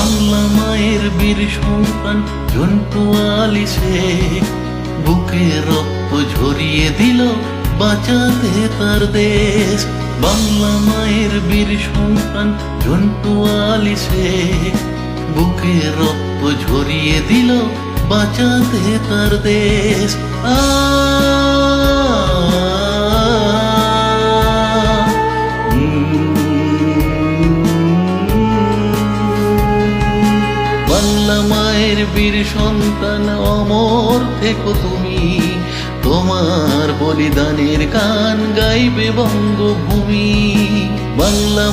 বাংলা মায়ের বীর সন্তান ঝন্টু আলী শেখ বুকে রক্ত ঝরিয়ে দিল বাঁচাতে তার দেশ। বাংলা মায়ের বীর সন্তান ঝন্টু আলী শেখ বুকে রক্ত ঝরিয়ে দিল বাঁচাতে তার দেশ। বাংলা মায়ের বীর সন্তান অমর থেকো তুমি, তোমার বলিদানের গান গাইবে বঙ্গভূমি। বাংলা